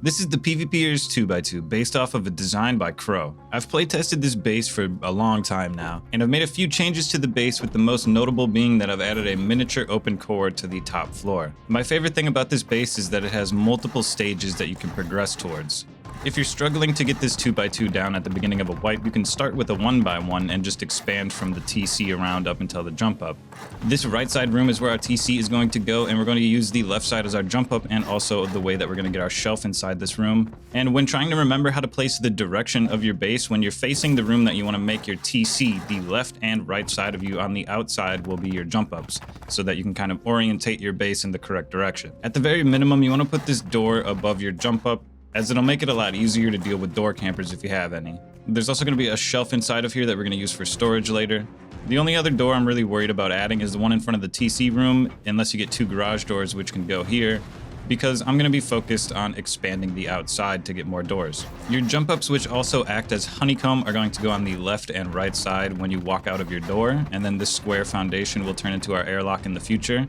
This is the PvPers 2x2 based off of a design by Crow. I've playtested this base for a long time now, and I've made a few changes to the base, with the most notable being that I've added a miniature open core to the top floor. My favorite thing about this base is that it has multiple stages that you can progress towards. If you're struggling to get this 2x2 down at the beginning of a wipe, you can start with a 1x1 and just expand from the TC around up until the jump up. This right side room is where our TC is going to go, and we're going to use the left side as our jump up, and also the way that we're going to get our shelf inside this room. And when trying to remember how to place the direction of your base, when you're facing the room that you want to make your TC, the left and right side of you on the outside will be your jump ups, so that you can kind of orientate your base in the correct direction. At the very minimum, you want to put this door above your jump up, as it'll make it a lot easier to deal with door campers if you have any. There's also going to be a shelf inside of here that we're going to use for storage later. The only other door I'm really worried about adding is the one in front of the TC room, unless you get two garage doors which can go here, because I'm going to be focused on expanding the outside to get more doors. Your jump ups, which also act as honeycomb, are going to go on the left and right side when you walk out of your door, and then this square foundation will turn into our airlock in the future.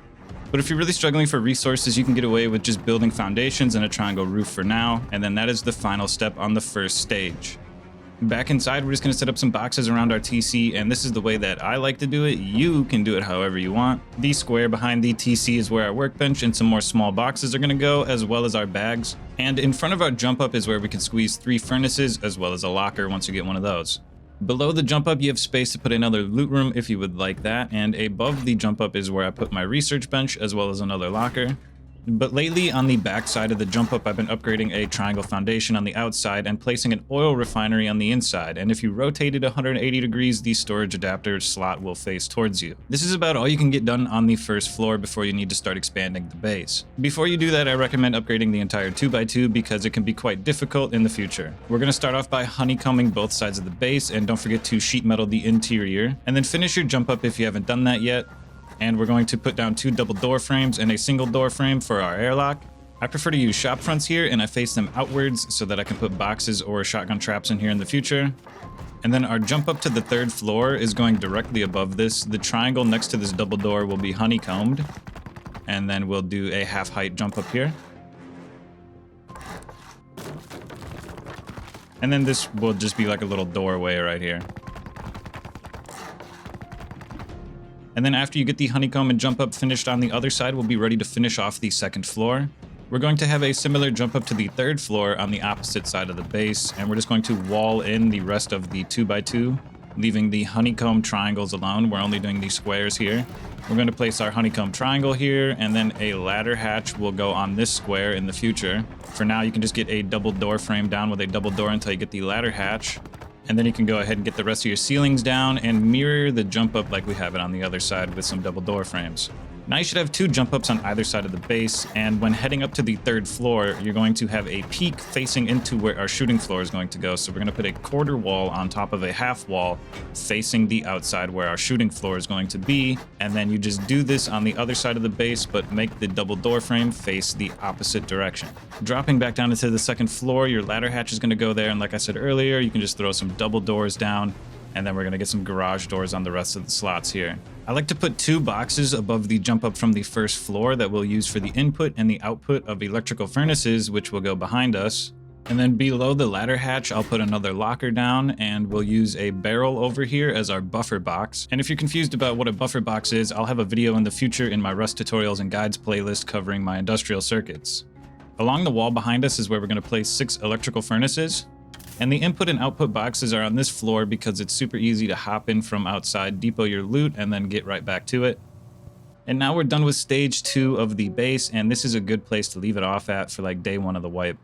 But if you're really struggling for resources, you can get away with just building foundations and a triangle roof for now, and then that is the final step on the first stage. Back inside, we're just going to set up some boxes around our TC, and this is the way that I like to do it. You can do it however you want. The square behind the TC is where our workbench and some more small boxes are going to go, as well as our bags. And in front of our jump up is where we can squeeze 3 furnaces, as well as a locker once you get one of those. Below the jump up, you have space to put another loot room if you would like that, and above the jump up is where I put my research bench as well as another locker. But lately, on the back side of the jump up, I've been upgrading a triangle foundation on the outside and placing an oil refinery on the inside, and if you rotate it 180 degrees, the storage adapter slot will face towards you. This is about all you can get done on the first floor before you need to start expanding the base. Before you do that, I recommend upgrading the entire 2x2 because it can be quite difficult in the future. We're going to start off by honeycombing both sides of the base, and don't forget to sheet metal the interior, and then finish your jump up if you haven't done that yet. And we're going to put down 2 double door frames and a single door frame for our airlock. I prefer to use shop fronts here, and I face them outwards so that I can put boxes or shotgun traps in here in the future. And then our jump up to the 3rd floor is going directly above this. The triangle next to this double door will be honeycombed. And then we'll do a half height jump up here. And then this will just be like a little doorway right here. And then after you get the honeycomb and jump up finished on the other side, we'll be ready to finish off the 2nd floor. We're going to have a similar jump up to the 3rd floor on the opposite side of the base, and we're just going to wall in the rest of the 2x2, leaving the honeycomb triangles alone. We're only doing these squares here. We're going to place our honeycomb triangle here, and then a ladder hatch will go on this square in the future. For now, you can just get a double door frame down with a double door until you get the ladder hatch. And then you can go ahead and get the rest of your ceilings down and mirror the jump up like we have it on the other side with some double door frames. Now you should have 2 jump ups on either side of the base, and when heading up to the 3rd floor, you're going to have a peak facing into where our shooting floor is going to go. So we're going to put a quarter wall on top of a half wall facing the outside where our shooting floor is going to be, and then you just do this on the other side of the base, but make the double door frame face the opposite direction. Dropping back down into the 2nd floor, your ladder hatch is going to go there, and like I said earlier, you can just throw some double doors down, and then we're going to get some garage doors on the rest of the slots here. I like to put 2 boxes above the jump up from the 1st floor that we'll use for the input and the output of electrical furnaces, which will go behind us. And then below the ladder hatch, I'll put another locker down, and we'll use a barrel over here as our buffer box. And if you're confused about what a buffer box is, I'll have a video in the future in my Rust tutorials and guides playlist covering my industrial circuits. Along the wall behind us is where we're going to place 6 electrical furnaces. And the input and output boxes are on this floor because it's super easy to hop in from outside, depot your loot, and then get right back to it. And now we're done with stage 2 of the base, and this is a good place to leave it off at for like day 1 of the wipe.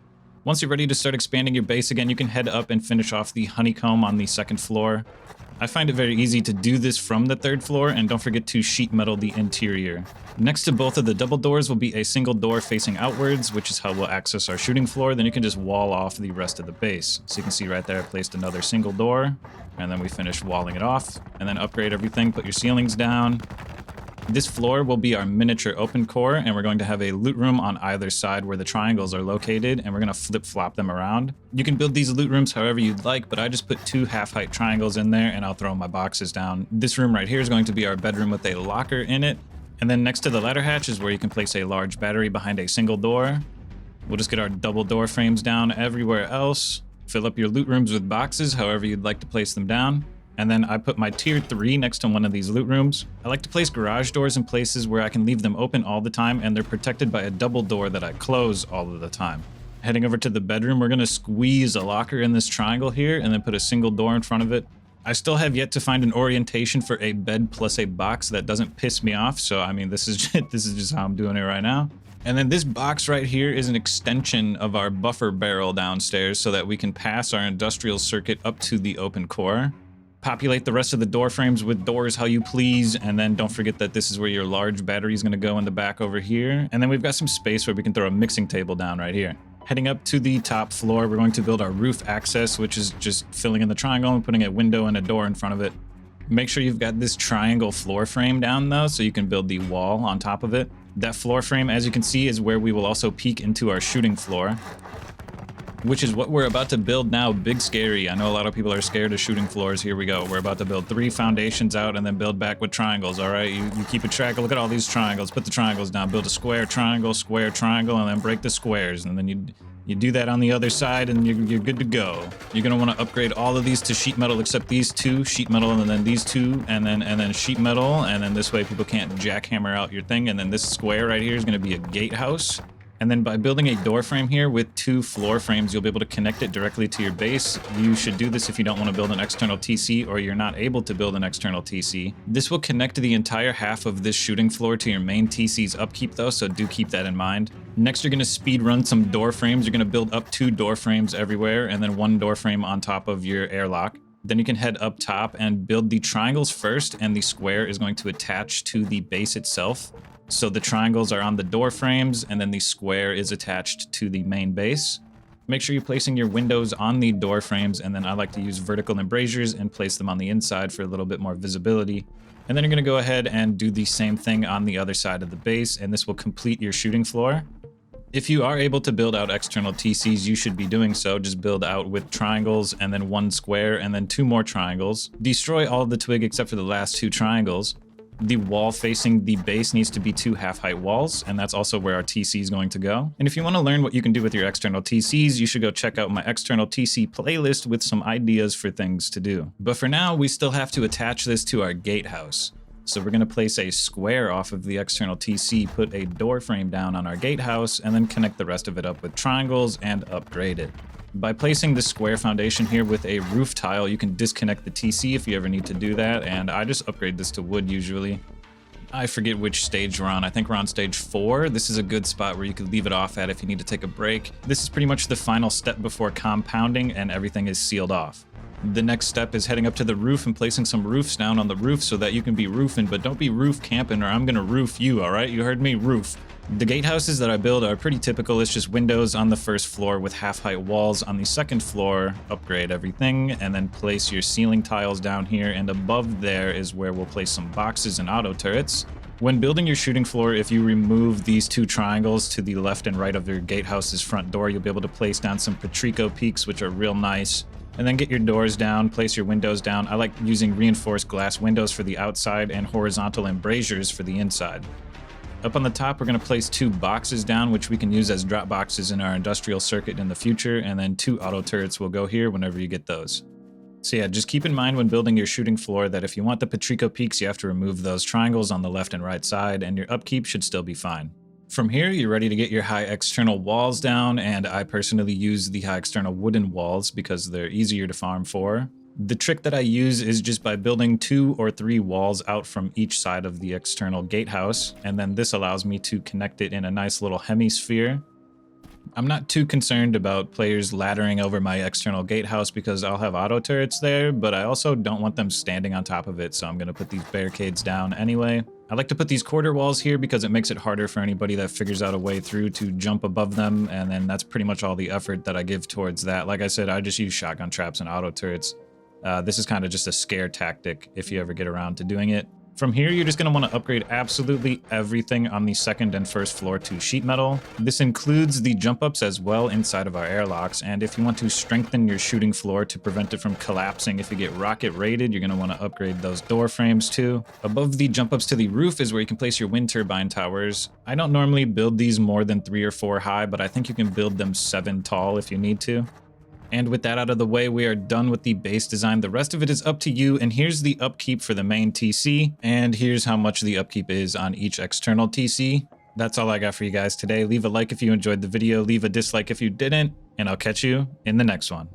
Once you're ready to start expanding your base again, you can head up and finish off the honeycomb on the 2nd floor. I find it very easy to do this from the 3rd floor, and don't forget to sheet metal the interior. Next to both of the double doors will be a single door facing outwards, which is how we'll access our shooting floor. Then you can just wall off the rest of the base. So you can see right there, I placed another single door, and then we finished walling it off, and then upgrade everything, put your ceilings down. This floor will be our miniature open core, and we're going to have a loot room on either side where the triangles are located, and we're going to flip-flop them around. You can build these loot rooms however you'd like, but I just put 2 half-height triangles in there, and I'll throw my boxes down. This room right here is going to be our bedroom with a locker in it, and then next to the ladder hatch is where you can place a large battery behind a single door. We'll just get our double door frames down everywhere else. Fill up your loot rooms with boxes, however you'd like to place them down. And then I put my tier 3 next to one of these loot rooms. I like to place garage doors in places where I can leave them open all the time and they're protected by a double door that I close all of the time. Heading over to the bedroom, we're gonna squeeze a locker in this triangle here and then put a single door in front of it. I still have yet to find an orientation for a bed plus a box that doesn't piss me off. So, I mean, this is just how I'm doing it right now. And then this box right here is an extension of our buffer barrel downstairs so that we can pass our industrial circuit up to the open core. Populate the rest of the door frames with doors how you please, and then don't forget that this is where your large battery is going to go in the back over here. And then we've got some space where we can throw a mixing table down right here. Heading up to the top floor, we're going to build our roof access, which is just filling in the triangle and putting a window and a door in front of it. Make sure you've got this triangle floor frame down though, so you can build the wall on top of it. That floor frame, as you can see, is where we will also peek into our shooting floor, which is what we're about to build now. Big scary. I know a lot of people are scared of shooting floors. Here we go. We're about to build 3 foundations out and then build back with triangles. All right, you keep a track. Look at all these triangles. Put the triangles down. Build a square, triangle, and then break the squares. And then you do that on the other side and you're good to go. You're gonna want to upgrade all of these to sheet metal except these 2, sheet metal, and then these 2, and then sheet metal, and then this way people can't jackhammer out your thing. And then this square right here is gonna be a gatehouse. And then by building a door frame here with 2 floor frames, you'll be able to connect it directly to your base. You should do this if you don't want to build an external TC or you're not able to build an external TC. This will connect the entire half of this shooting floor to your main TC's upkeep though, so do keep that in mind. Next, you're going to speed run some door frames. You're going to build up 2 door frames everywhere and then 1 door frame on top of your airlock. Then you can head up top and build the triangles first, and the square is going to attach to the base itself. So the triangles are on the door frames, and then the square is attached to the main base. Make sure you're placing your windows on the door frames, and then I like to use vertical embrasures and place them on the inside for a little bit more visibility. And then you're going to go ahead and do the same thing on the other side of the base, and this will complete your shooting floor. If you are able to build out external TCs, you should be doing so. Just build out with triangles and then 1 square and then 2 more triangles. Destroy all of the twig except for the last 2 triangles. The wall facing the base needs to be 2 half-height walls, and that's also where our TC is going to go. And if you want to learn what you can do with your external TCs, you should go check out my external TC playlist with some ideas for things to do. But for now, we still have to attach this to our gatehouse. So we're going to place a square off of the external TC, put a door frame down on our gatehouse, and then connect the rest of it up with triangles and upgrade it. By placing the square foundation here with a roof tile, you can disconnect the TC if you ever need to do that, and I just upgrade this to wood usually. I forget which stage we're on. I think we're on stage 4. This is a good spot where you could leave it off at if you need to take a break. This is pretty much the final step before compounding and everything is sealed off. The next step is heading up to the roof and placing some roofs down on the roof so that you can be roofing, but don't be roof camping or I'm gonna roof you, alright? You heard me, roof. The gatehouses that I build are pretty typical. It's just windows on the first floor with half-height walls. On the second floor, upgrade everything, and then place your ceiling tiles down here, and above there is where we'll place some boxes and auto turrets. When building your shooting floor, if you remove these 2 triangles to the left and right of your gatehouse's front door, you'll be able to place down some Patrico peaks, which are real nice. And then get your doors down, place your windows down. I like using reinforced glass windows for the outside and horizontal embrasures for the inside. Up on the top, we're going to place 2 boxes down, which we can use as drop boxes in our industrial circuit in the future, and then 2 auto turrets will go here whenever you get those. So yeah, just keep in mind when building your shooting floor that if you want the Patrico peaks, you have to remove those triangles on the left and right side, and your upkeep should still be fine. From here, you're ready to get your high external walls down, and I personally use the high external wooden walls because they're easier to farm for. The trick that I use is just by building 2 or 3 walls out from each side of the external gatehouse, and then this allows me to connect it in a nice little hemisphere. I'm not too concerned about players laddering over my external gatehouse because I'll have auto turrets there, but I also don't want them standing on top of it, so I'm going to put these barricades down anyway. I like to put these quarter walls here because it makes it harder for anybody that figures out a way through to jump above them, and then that's pretty much all the effort that I give towards that. Like I said, I just use shotgun traps and auto turrets. This is kind of just a scare tactic if you ever get around to doing it. From here, you're just going to want to upgrade absolutely everything on the second and first floor to sheet metal. This includes the jump ups as well inside of our airlocks, and if you want to strengthen your shooting floor to prevent it from collapsing if you get rocket raided, you're going to want to upgrade those door frames too. Above the jump ups to the roof is where you can place your wind turbine towers. I don't normally build these more than 3 or 4 high, but I think you can build them 7 tall if you need to. And with that out of the way, we are done with the base design. The rest of it is up to you. And here's the upkeep for the main TC. And here's how much the upkeep is on each external TC. That's all I got for you guys today. Leave a like if you enjoyed the video. Leave a dislike if you didn't. And I'll catch you in the next one.